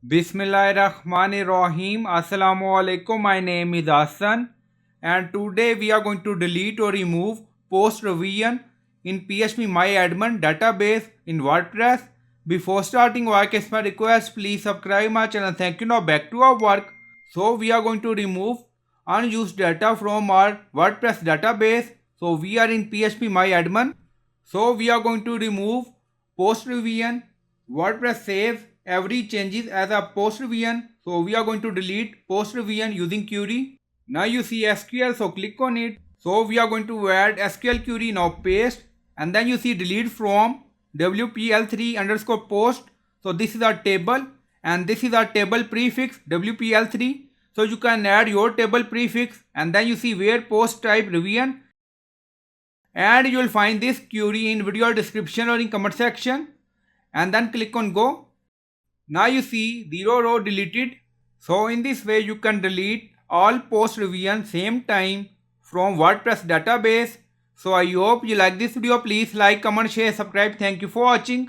Bismillahirrahmanirrahim. Assalamu alaikum. My name is Hassan, and today we are going to delete or remove post revision in phpMyAdmin database in WordPress. Before starting work, as my request, please subscribe my channel. Thank you. Now back to our work. So we are going to remove unused data from our WordPress database. So we are in phpMyAdmin. So we are going to remove post revision. WordPress saves every changes as a post revision. So we are going to delete post revision using query. Now you see SQL, so click on it. So we are going to add SQL query, now paste, and then you see delete from WPL3 underscore post. So this is our table, and this is our table prefix WPL3. So you can add your table prefix, and then you see where post type revision, and you will find this query in video description or in comment section, and then click on go. Now you see 0 row deleted. So in this way you can delete all post revision same time from WordPress database. So I hope you like this video. Please like, comment, share, subscribe. Thank you for watching.